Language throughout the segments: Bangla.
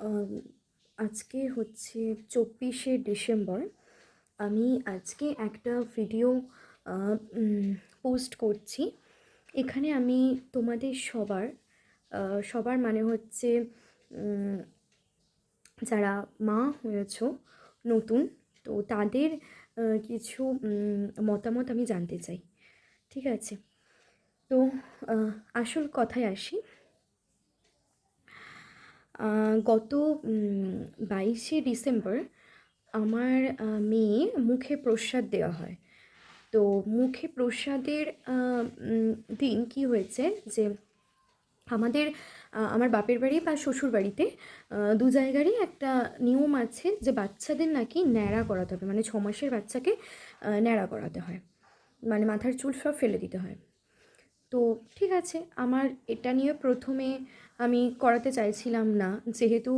আম আজকে হচ্ছে ২৪শে ডিসেম্বর। আমি আজকে একটা ভিডিও আ উম পোস্ট করছি। এখানে আমি তোমাদের সবার মানে হচ্ছে উম যারা মা হয়েছো নতুন, তো তাদের কিছু মতামত আমি জানতে চাই। ঠিক আছে? তো আ আসল কথায় আসি। আ গত ২২শে ডিসেম্বর আমার মেয়ে মুখে প্রসাদ দেওয়া হয়। তো মুখে প্রসাদের আ উম দিন কি হয়েছে যে আমাদের আমার বাপের বাড়ি বা শ্বশুরবাড়িতে ২ জায়গারই একটা নিয়ম আছে যে বাচ্চাদের নাকি ন্যাড়া করাতে হবে। মানে ৬ মাসের বাচ্চাকে ন্যাড়া করাতে হয়। মানে মাথার চুল সব ফেলে দিতে হয়। তো ঠিক আছে, আমার এটা নিয়ে ১ম এ আমি করাতে চাইছিলাম না। যেহেতু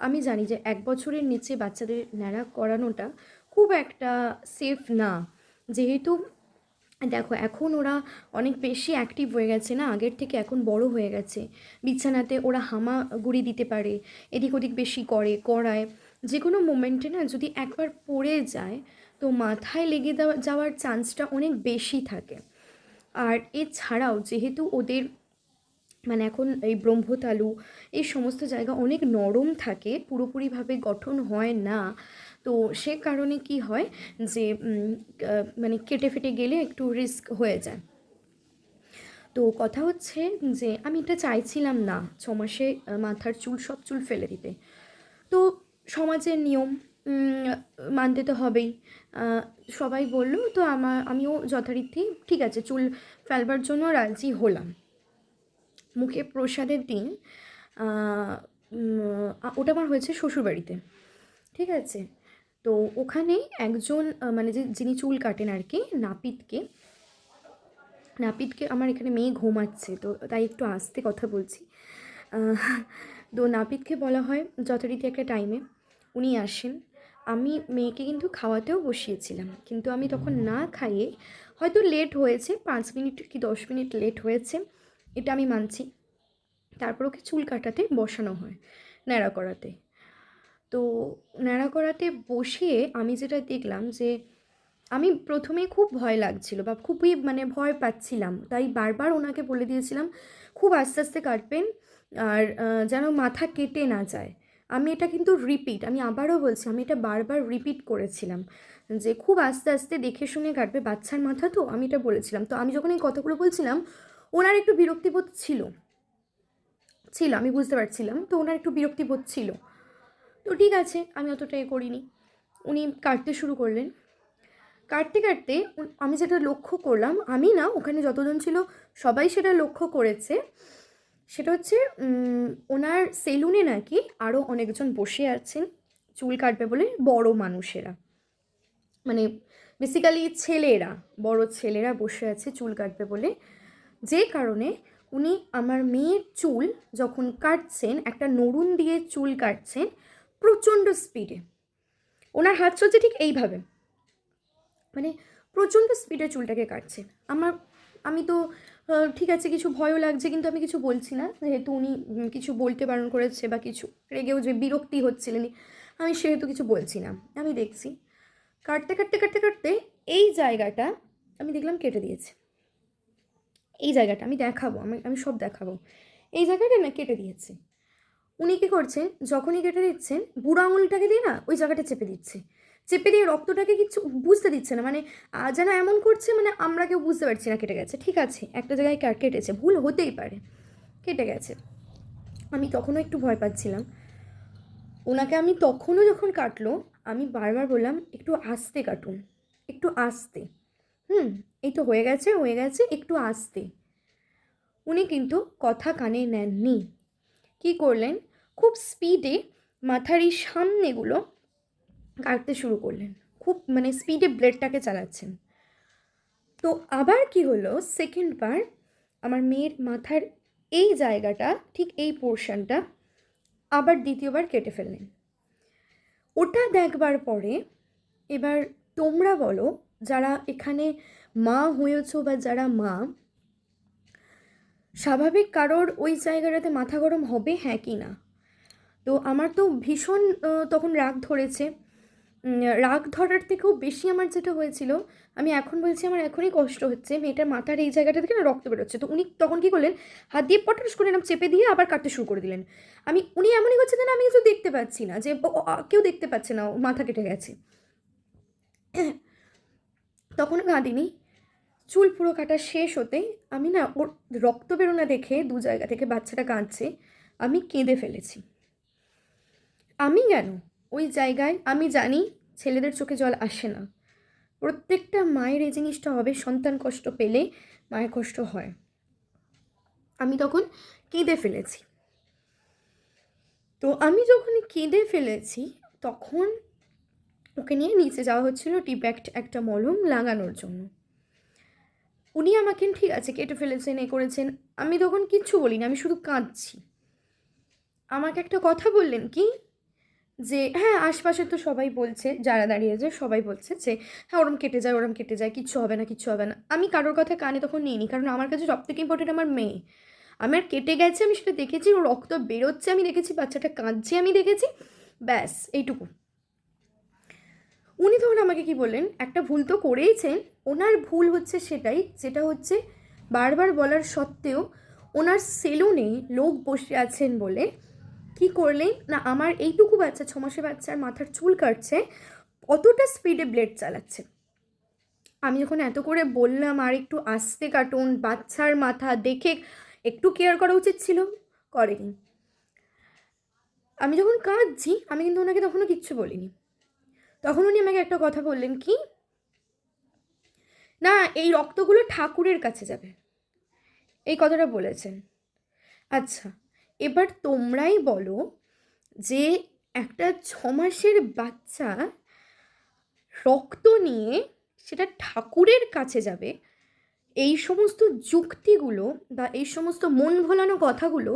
আমি জানি যে ১ বছরের নিচে বাচ্চাদের ন্যাড়া করানোটা খুব একটা সেফ না। যেহেতু দেখো এখন ওরা অনেক বেশি অ্যাক্টিভ হয়ে গেছে না, আগের থেকে এখন বড় হয়ে গেছে। বিছানাতে ওরা হামাগুড়ি দিতে পারে, এদিক ওদিক বেশি করায়। যেকোনো মোমেন্টে না যদি একবার পড়ে যায় তো মাথায় লেগে যাওয়ার চান্সটা অনেক বেশি থাকে। আর এছাড়াও যেহেতু ওদের মানে এখন এই ব্রহ্মতালু এই সমস্ত জায়গা অনেক নরম থাকে, পুরোপুরিভাবে গঠন হয় না। তো সে কারণে কি হয় যে মানে কেটে ফেটে গেলে একটু রিস্ক হয়ে যায়। তো কথা হচ্ছে যে আমি এটা চাইছিলাম না ৬ মাসে মাথার সব চুল ফেলে দিতে। তো সমাজের নিয়ম উম মানতে তো হবেই। আ সবাই বলল, তো আমিও যথারীতি ঠিক আছে চুল ফেলবার জন্য রাজি হলাম। মুখে প্রসাদের দিন আ ওটা আমার হয়েছে শ্বশুরবাড়িতে। ঠিক আছে? তো ওখানে একজন মানে যিনি চুল কাটেন আরকি, নাপিতকে আমার এখানে মেয়ে ঘুমাচ্ছে, তো তাই একটু আস্তে কথা বলছি। আহ তো নাপিতকে বলা হয় যথারীতি একটা টাইমে, উনি আসেন। আমি মেয়েকে কিন্তু খাওয়াতেও বসিয়েছিলাম। কিন্তু আমি তখন না খাইয়ে, হয়তো লেট হয়েছে ৫ মিনিট কি ১০ মিনিট লেট হয়েছে, এটা আমি মানছি। তারপর ওকে চুল কাটাতে বসানো হয়, ন্যাড়া করাতে। তো ন্যাড়া করাতে বসিয়ে আমি যেটা দেখলাম যে আমি ১ম এ খুব ভয় লাগছিল বা খুবই মানে ভয় পাচ্ছিলাম। তাই বারবার ওনাকে বলে দিয়েছিলাম, খুব আস্তে, আস্তে কাটবেন আর যেন মাথা কেটে না যায়। আমি এটা কিন্তু আমি আবারও বলছি, আমি এটা বারবার রিপিট করেছিলাম যে খুব আস্তে, আস্তে দেখে শুনে কাটবে, বাচ্চার মাথা তো, আমি এটা বলেছিলাম। তো আমি যখন এই কথাগুলো বলছিলাম, ওনার একটু বিরক্তিবোধ ছিল, আমি বুঝতে পারছিলাম। তো ওনার একটু বিরক্তিবোধ ছিল। তো ঠিক আছে, আমি অতটা করিনি। উনি কাটতে শুরু করলেন। কাটতে, কাটতে আমি যেটা লক্ষ্য করলাম, আমি না, ওখানে যতজন ছিল সবাই সেটা লক্ষ্য করেছে। সেটা হচ্ছে ওনার সেলুনে নাকি আরও অনেকজন বসে আছেন চুল কাটবে বলে, বড় মানুষেরা। মানে বেসিক্যালি ছেলেরা, বড় ছেলেরা বসে আছে চুল কাটবে বলে। যে কারণে উনি আমার মেয়ের চুল যখন কাটছেন, একটা নড়ুন দিয়ে চুল কাটছেন প্রচণ্ড স্পিডে। ওনার হাত চলছে ঠিক এইভাবে, মানে প্রচণ্ড স্পিডে চুলটাকে কাটছে। আমি তো ঠিক আছে, কিছু ভয়ও লাগছে, কিন্তু আমি কিছু বলছি না, যেহেতু উনি কিছু বলতে বারণ করেছে বা কিছু রেগেও যে বিরক্তি হচ্ছিলেন, আমি সেহেতু কিছু বলছি না। আমি দেখছি কাটতে, কাটতে, কাটতে, কাটতে এই জায়গাটা আমি দেখলাম কেটে দিয়েছে। এই জায়গাটা আমি দেখাবো, আমি সব দেখাবো। এই জায়গাটা না কেটে দিয়েছে। উনি কী করছেন, যখনই কেটে দিচ্ছেন বুড়ো আঙুলটাকে দিয়ে না ওই জায়গাটা চেপে দিচ্ছে। চেপে দিয়ে রক্তটাকে কিচ্ছু বুঝতে দিচ্ছে না। মানে যেন এমন করছে, মানে আমরা কেউ বুঝতে পারছি না কেটে গেছে। ঠিক আছে, একটা জায়গায় কেটেছে, ভুল হতেই পারে, কেটে গেছে। আমি তখনও একটু ভয় পাচ্ছিলাম। ওনাকে আমি তখনও যখন কাটলো, আমি বারবার বললাম, একটু আস্তে কাটুন, একটু আস্তে। এই তো হয়ে গেছে, একটু আস্তে। উনি কিন্তু কথা কানে নেননি। কী করলেন, খুব স্পিডে মাথার এই সামনেগুলো কাটতে শুরু করলেন। খুব মানে স্পিডে ব্লেডটাকে চালাচ্ছেন। তো আবার কি হলো, সেকেন্ড বার আমার মেয়ের মাথার এই জায়গাটা, ঠিক এই পোর্শনটা আবার দ্বিতীয়বার কেটে ফেললেন। ওটা দেখবার পরে এবার তোমরা বলো, যারা এখানে মা হয়েছো বা যারা মা, স্বাভাবিক কারোর ওই জায়গাটাতে মাথা গরম হবে, হ্যাঁ কি না? তো আমার তো ভীষণ তখন রাগ ধরেছে। রাগ ধরার থেকেও বেশি আমার যেটা হয়েছিল, আমি এখন বলছি আমার এখনই কষ্ট হচ্ছে, মেয়েটার মাথার এই জায়গাটা থেকে না রক্ত বেরোচ্ছে। তো উনি তখন কী করলেন, হাত দিয়ে পটাশ করে এরকম চেপে দিয়ে আবার কাটতে শুরু করে দিলেন। উনি এমনই করছেন না, আমি কিছু দেখতে পাচ্ছি না, যে কেউ দেখতে পাচ্ছে না ও মাথা কেটে গেছে। তখনও কাঁদিনি। চুল পুরো কাটা শেষ হতেই আমি না, ওর রক্ত বেরোনা দেখে দু জায়গা থেকে বাচ্চাটা কাঁদছে, আমি কেঁদে ফেলেছি। আমি কেন ওই জায়গায়, আমি জানি ছেলেদের চোখে জল আসে না, প্রত্যেকটা মায়ের এই জিনিসটা হবে, সন্তান কষ্ট পেলে মায়ের কষ্ট হয়। আমি তখন কেঁদে ফেলেছি। তো আমি যখন কেঁদে ফেলেছি তখন ওকে নিয়ে নিচে যাওয়া হচ্ছিল টিপ্যাক্ট একটা মলম লাগানোর জন্য। উনি আমাকে ঠিক আছে কেটে ফেলেছেন, এ করেছেন, আমি তখন কিচ্ছু বলিনি, আমি শুধু কাঁদছি। আমাকে একটা কথা বললেন কি, যে হ্যাঁ আশপাশে তো সবাই বলছে, যারা দাঁড়িয়েছে সবাই বলছে যে হ্যাঁ ওরম কেটে যায়, ওরম কেটে যায়, কিচ্ছু হবে না, কিচ্ছু হবে না। আমি কারোর কথা কানে তখন নিইনি, কারণ আমার কাছে সবথেকে ইম্পর্টেন্ট আমার মেয়ে। আমার কেটে গেছে, আমি সেটা দেখেছি, ও রক্ত বেরোচ্ছে আমি দেখেছি, বাচ্চাটা কাঁদছে আমি দেখেছি, ব্যাস এইটুকু। উনি তখন আমাকে কি বললেন, একটা ভুল তো করেইছেন, ওনার ভুল হচ্ছে সেটাই, যেটা হচ্ছে বারবার বলার সত্ত্বেও ওনার সেলুনে লোক বসে আছেন বলে কি করলেন না, আমার এইটুকু বাচ্চা 6 মাসের বাচ্চার মাথার চুল কাটছে, অতটা স্পিডে ব্লেড চালাচ্ছে। আমি যখন এত করে বললাম আর একটু আস্তে কাটুন, বাচ্চার মাথা দেখে একটু কেয়ার করা উচিত ছিল, করেনি। আমি যখন কাঁদছি আমি কিন্তু ওনাকে তখনও কিচ্ছু বলিনি। তখন উনি আমাকে একটা কথা বললেন কি, না এই রক্তগুলো ঠাকুরের কাছে যাবে, এই কথাটা বলেছেন। আচ্ছা, এবার তোমরাই বলো যে একটা 6 মাসের বাচ্চা রক্ত নিয়ে সেটা ঠাকুরের কাছে যাবে, এই সমস্ত যুক্তিগুলো বা এই সমস্ত মন ভোলানো কথাগুলো,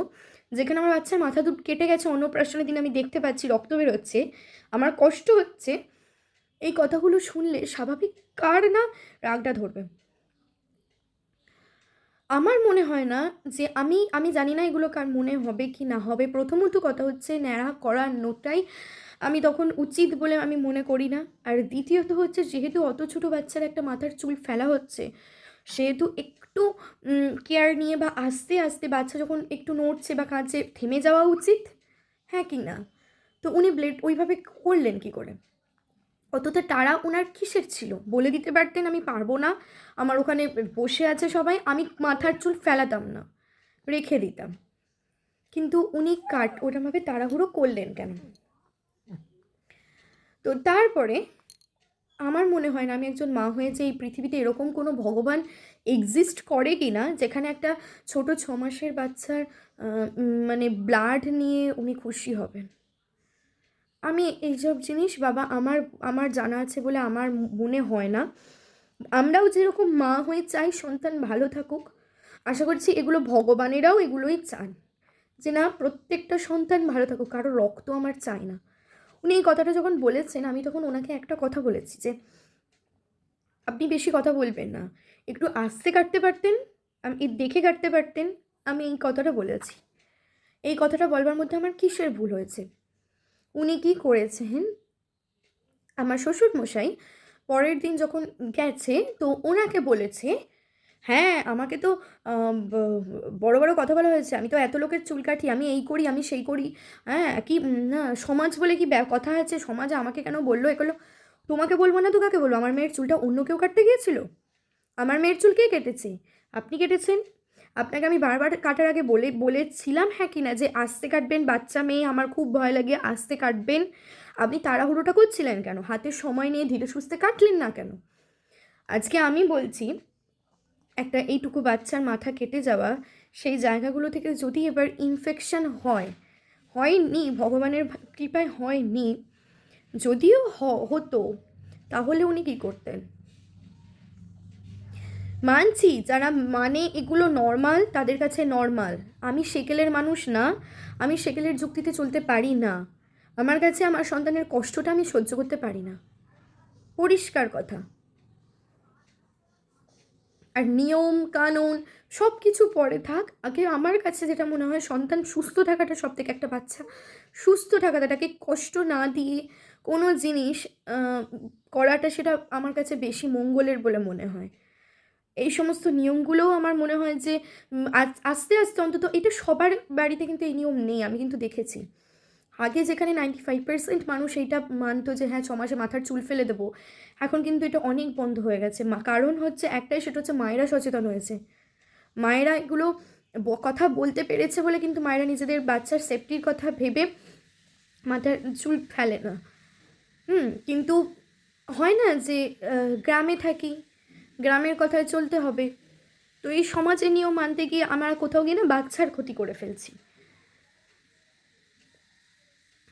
যেখানে আমার বাচ্চার মাথা দুধ কেটে গেছে, অন্নপ্রাশনের দিন আমি দেখতে পাচ্ছি রক্ত বেরোচ্ছে, আমার কষ্ট হচ্ছে, এই কথাগুলো শুনলে স্বাভাবিক কার না রাগটা ধরবে? আমার মনে হয় না যে আমি জানি না এগুলো কার মনে হবে কি না হবে। প্রথমত কথা হচ্ছে ন্যাড়া করানোটাই আমি তখন উচিত বলে আমি মনে করি না। আর দ্বিতীয়ত হচ্ছে যেহেতু অত ছোটো বাচ্চার একটা মাথার চুল ফেলা হচ্ছে, সেহেতু একটু কেয়ার নিয়ে বা আস্তে আস্তে বাচ্চা যখন একটু নড়ছে বা কাঁদছে থেমে যাওয়া উচিত, হ্যাঁ কি না? তো উনি ব্লেড ওইভাবে করলেন কী করে? অতটা তাড়া ওনার কিসের ছিল? বলে দিতে পারতেন আমি পারবো না, আমার ওখানে বসে আছে সবাই, আমি মাথার চুল ফেলাতাম না, রেখে দিতাম। কিন্তু উনি ওরমভাবে তাড়াহুড়ো করলেন কেন? তো তারপরে আমার মনে হয় না, আমি একজন মা হয়ে যে এই পৃথিবীতে এরকম কোনো ভগবান এক্সিস্ট করে কি না, যেখানে একটা ছোট 6 মাসের বাচ্চার মানে ব্লাড নিয়ে উনি খুশি হবেন। আমি এইসব জিনিস বাবা আমার আমার জানা আছে বলে আমার মনে হয় না। আমরাও যেরকম মা হয়ে চাই সন্তান ভালো থাকুক, আশা করছি এগুলো ভগবানেরাও এগুলোই চান, যে না প্রত্যেকটা সন্তান ভালো থাকুক, কারো রক্ত আমার চাই না। উনি এই কথাটা যখন বলেছেন আমি তখন ওনাকে একটা কথা বলেছি যে আপনি বেশি কথা বলবেন না, একটু আস্তে কাটতে পারতেন, আমি দেখে কাটতে পারতেন। আমি এই কথাটা বলেছি। এই কথাটা বলবার মধ্যে আমার কিসের ভুল হয়েছে? উনি কি করেছেন, আমার শ্বশুরমশাই পরের দিন যখন গেছে তো ওনাকে বলেছে, হ্যাঁ আমাকে তো বড় বড় কথা বলা হয়েছে, আমি তো এত লোকের চুল কাটি, আমি এই করি আমি সেই করি, হ্যাঁ কি না সমাজ বলে কি কথা আছে, সমাজে আমাকে কেন বললো এ করলো। তোমাকে বলবো না তো কাকে বলবো? আমার মেয়ের চুলটা অন্য কেউ কাটতে গিয়েছিল? আমার মেয়ের চুল কে কেটেছে? আপনি কেটেছেন। আপনাকে আমি বারবার কাটার আগে বলেছিলাম হ্যাঁ কি না, যে আস্তে কাটবেন, বাচ্চা মেয়ে আমার খুব ভয় লাগে, আস্তে কাটবেন। আপনি তাড়াহুড়োটা করছিলেন কেন? হাতে সময় নিয়ে ধীরে সুস্থে কাটলেন না কেন? আজকে আমি বলছি একটা এইটুকু বাচ্চার মাথা কেটে যাওয়া, সেই জায়গাগুলো থেকে যদি এবার ইনফেকশন হয়নি, ভগবানের কৃপায় হয়নি, যদিও হতো, তাহলে উনি কী করতেন? মানছি যারা মানে এগুলো নর্মাল, তাদের কাছে নর্মাল। আমি সেকেলের মানুষ না, আমি সেকেলের যুক্তিতে চলতে পারি না। আমার কাছে আমার সন্তানের কষ্টটা আমি সহ্য করতে পারি না, পরিষ্কার কথা। আর নিয়ম কানুন সব কিছু পরে থাক, আগে আমার কাছে যেটা মনে হয় সন্তান সুস্থ থাকাটা সব থেকে, একটা বাচ্চা সুস্থ থাকাটা, তাকে কষ্ট না দিয়ে কোনো জিনিস করাটা, সেটা আমার কাছে বেশি মঙ্গলের বলে মনে হয়। এই সমস্ত নিয়মগুলোও আমার মনে হয় যে আস্তে আস্তে অন্তত, এটা সবার বাড়িতে কিন্তু এই নিয়ম নেই, আমি কিন্তু দেখেছি। আগে যেখানে 95% মানুষ এইটা মানতো যে হ্যাঁ 6 মাসে মাথার চুল ফেলে দেবো, এখন কিন্তু এটা অনেক বন্ধ হয়ে গেছে। কারণ হচ্ছে একটাই, সেটা হচ্ছে মায়েরা সচেতন হয়েছে। মায়েরা এগুলো কথা বলতে পেরেছে বলে কিন্তু মায়েরা নিজেদের বাচ্চার সেফটির কথা ভেবে মাথার চুল ফেলে না। কিন্তু হয় না যে গ্রামে থাকি, গ্রামের কথায় চলতে হবে, তো এই সমাজের নিয়ম মানতে গিয়ে আমরা কোথাও গিয়ে না বাচ্চার ক্ষতি করে ফেলছি।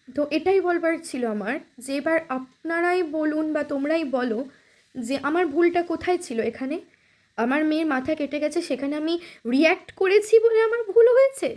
তো এটাই বলবার ছিল আমার, যে এবার আপনারাই বলুন বা তোমরাই বলো যে আমার ভুলটা কোথায় ছিল এখানে। আমার মেয়ের মাথা কেটে গেছে, সেখানে আমি রিয়্যাক্ট করেছি বলে আমার ভুল হয়েছে,